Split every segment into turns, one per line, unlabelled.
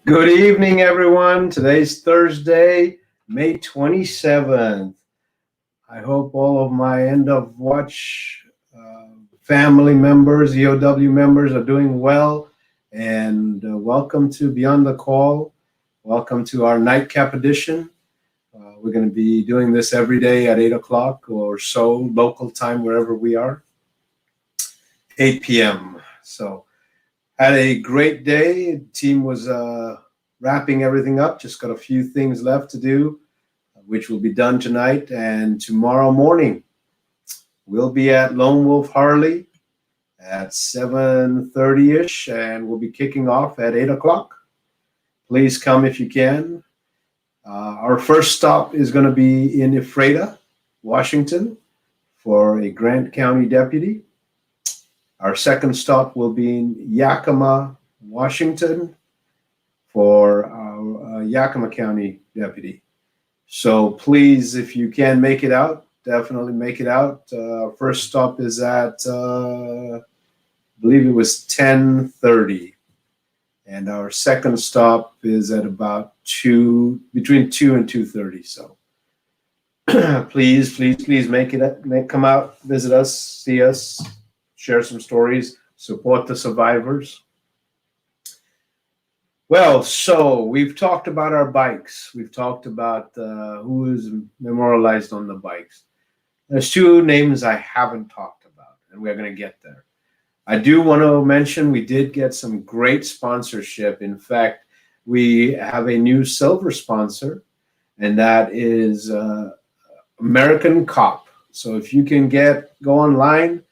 Good evening, everyone. Today's Thursday, May 27th. I hope all of my end of watch family members, EOW members, are doing well. And welcome to Beyond the Call. Welcome to our nightcap edition. We're going to be doing this every day at 8 o'clock or so, local time, wherever we are, 8 p.m. So, had a great day. The team was wrapping everything up. Just got a few things left to do, which will be done tonight and tomorrow morning. We'll be at Lone Wolf Harley at 7:30ish, and we'll be kicking off at 8 o'clock. Please come if you can. Our first stop is going to be in Ephrata, Washington, for a Grant County deputy. Our second stop will be in Yakima, Washington, for our Yakima County deputy. So please, if you can make it out, definitely make it out. First stop is at, I believe it was 10:30. And our second stop is at about between 2 and 2:30. So please make it, come out, visit us, see us, share some stories, support the survivors. Well, so we've talked about our bikes. We've talked about who is memorialized on the bikes. There's two names I haven't talked about, and we're going to get there. I do want to mention we did get some great sponsorship. In fact, we have a new silver sponsor, and that is American Cop. So if you can go online,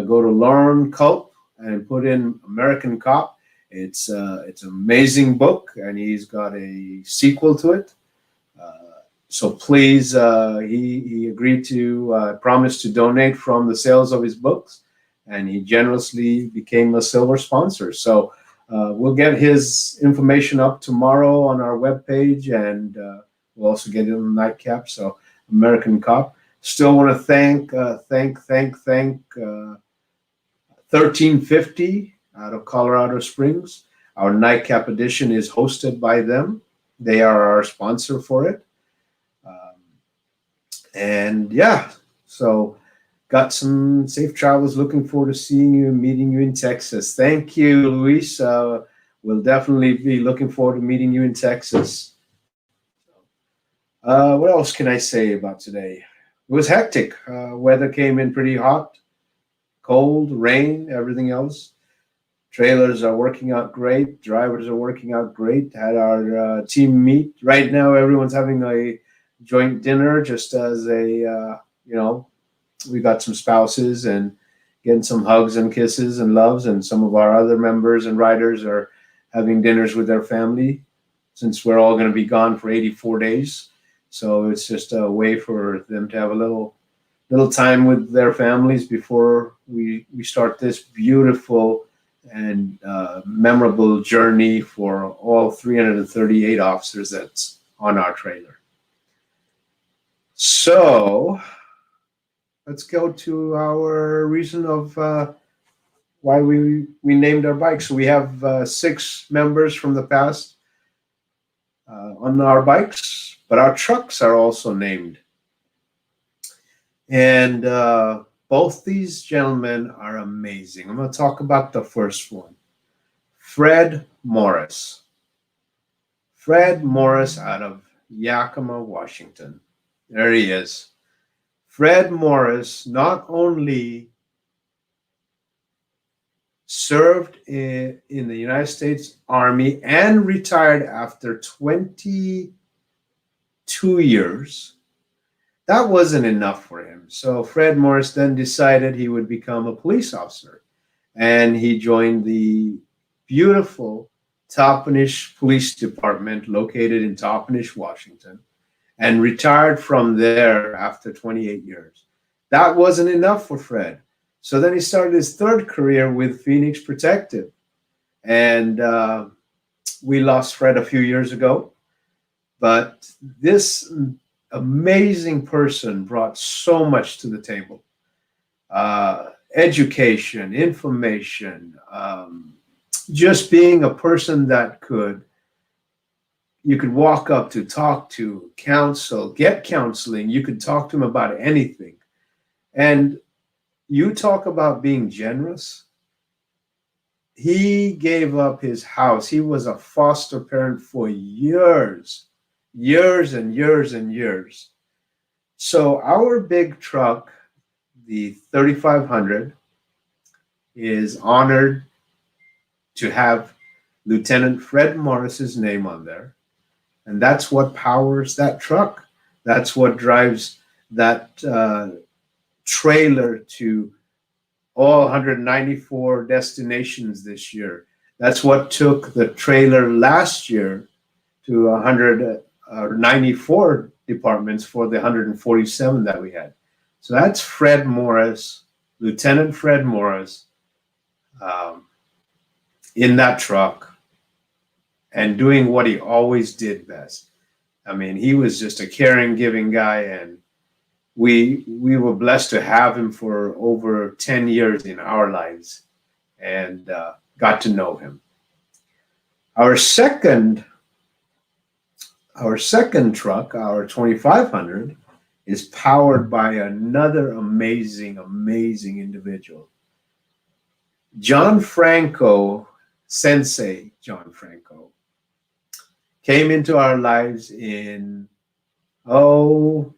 go to Lauren Culp and put in American Cop. It's an amazing book, and he's got a sequel to it. So please, he agreed to promise to donate from the sales of his books, and he generously became a silver sponsor. So we'll get his information up tomorrow on our webpage, and we'll also get it on the nightcap. So American Cop. Still want to thank 1350 out of Colorado Springs. Our nightcap edition is hosted by them. They are our sponsor for it. And yeah, so got some safe travels. Looking forward to seeing you and meeting you in Texas. Thank you, Luis. We'll definitely be looking forward to meeting you in Texas. What else can I say about today? It was hectic. Weather came in pretty hot, cold, rain, everything else. Trailers are working out great. Drivers are working out great. Had our team meet. Right now, everyone's having a joint dinner just as we got some spouses and getting some hugs and kisses and loves. And some of our other members and riders are having dinners with their family since we're all going to be gone for 84 days. So it's just a way for them to have a little time with their families before we start this beautiful and memorable journey for all 338 officers that's on our trailer. So let's go to our reason of why we named our bikes. So we have 6 members from the past on our bikes, but our trucks are also named. And both these gentlemen are amazing. I'm going to talk about the first one, Fred Morris. Fred Morris out of Yakima, Washington. There he is. Fred Morris not only served in the United States Army and retired after 22 years. That wasn't enough for him. So Fred Morris then decided he would become a police officer. And he joined the beautiful Toppenish Police Department located in Toppenish, Washington, and retired from there after 28 years. That wasn't enough for Fred. So then he started his third career with Phoenix Protective. And we lost Fred a few years ago. But this amazing person brought so much to the table. Education, information, just being a person that could you could walk up to, talk to, counsel, get counseling. You could talk to him about anything. And you talk about being generous. He gave up his house. He was a foster parent for years, years and years and years. So our big truck, the 3500, is honored to have Lieutenant Fred Morris's name on there. And that's what powers that truck. That's what drives that trailer to all 194 destinations this year. That's what took the trailer last year to 194 departments for the 147 that we had. So that's Fred Morris, Lieutenant Fred Morris, in that truck and doing what he always did best. I mean, he was just a caring, giving guy, and we were blessed to have him for over 10 years in our lives and got to know him. Our second truck, our 2500, is powered by another amazing individual. John Franco, Sensei John Franco, came into our lives in, I'd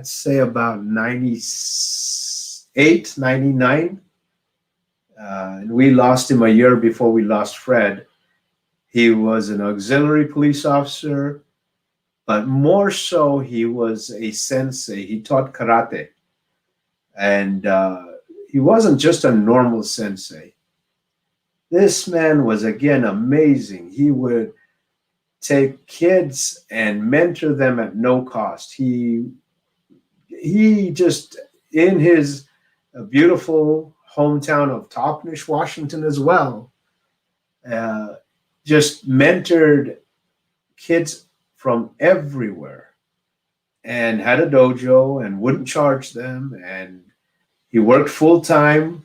say about 98, 99. And we lost him a year before we lost Fred. He was an auxiliary police officer, but more so, he was a sensei. He taught karate. And he wasn't just a normal sensei. This man was, again, amazing. He would take kids and mentor them at no cost. He just, in his beautiful hometown of Toppenish, Washington as well, just mentored kids from everywhere and had a dojo and wouldn't charge them. And he worked full time,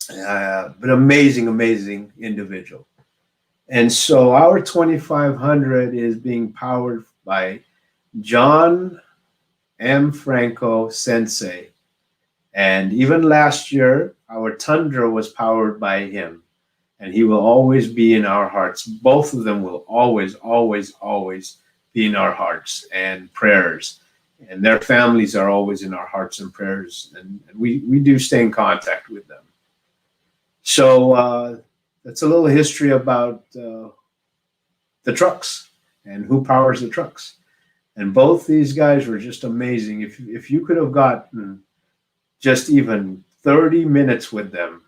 but amazing individual. And so our 2500 is being powered by John M. Franco Sensei. And even last year, our Tundra was powered by him. And he will always be in our hearts. Both of them will always be in our hearts and prayers. And their families are always in our hearts and prayers. And we do stay in contact with them. So that's a little history about the trucks and who powers the trucks. And both these guys were just amazing. If you could have gotten just even 30 minutes with them,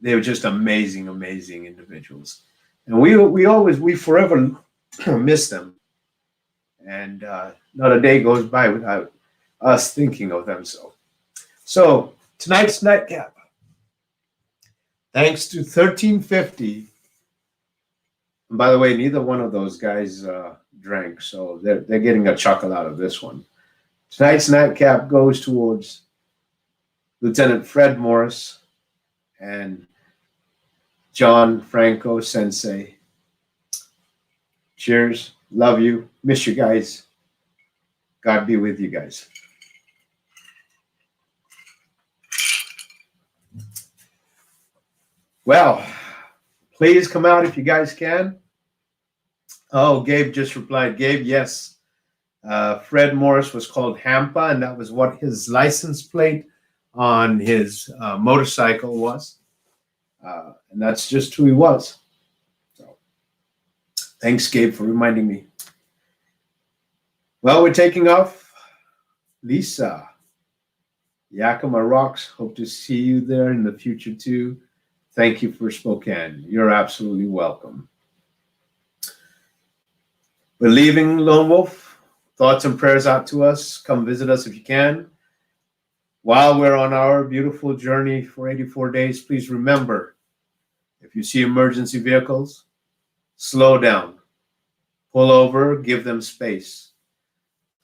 they were just amazing individuals. And we forever miss them. And not a day goes by without us thinking of them. So tonight's nightcap, thanks to 1350. And by the way, neither one of those guys drank, so they're getting a chuckle out of this one. Tonight's nightcap goes towards Lieutenant Fred Morris and John Franco Sensei. Cheers. Love you. Miss you guys. God be with you guys. Well, please come out if you guys can. Oh, Gabe just replied. Gabe, yes. Fred Morris was called Hampa, and that was what his license plate on his motorcycle was. And that's just who he was. So, thanks, Gabe, for reminding me. Well, we're taking off. Lisa, Yakima Rocks. Hope to see you there in the future, too. Thank you for Spokane. You're absolutely welcome. We're leaving Lone Wolf. Thoughts and prayers out to us. Come visit us if you can. While we're on our beautiful journey for 84 days, please remember, if you see emergency vehicles, slow down, pull over, give them space.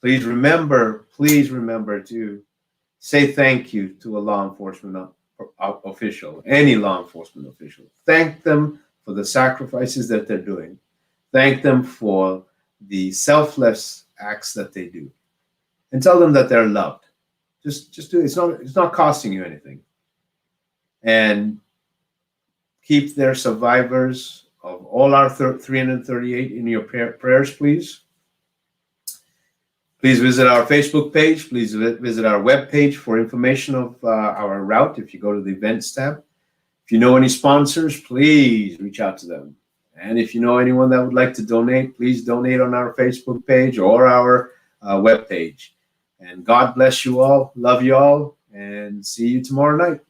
Please remember to say thank you to a law enforcement official, any law enforcement official. Thank them for the sacrifices that they're doing. Thank them for the selfless acts that they do, and tell them that they're loved. Just do it. It's not costing you anything. And keep their survivors of all our 338 in your prayers, please. Please visit our Facebook page. Please visit our webpage for information of our route if you go to the events tab. If you know any sponsors, please reach out to them. And if you know anyone that would like to donate, please donate on our Facebook page or our webpage. And God bless you all. Love you all. And see you tomorrow night.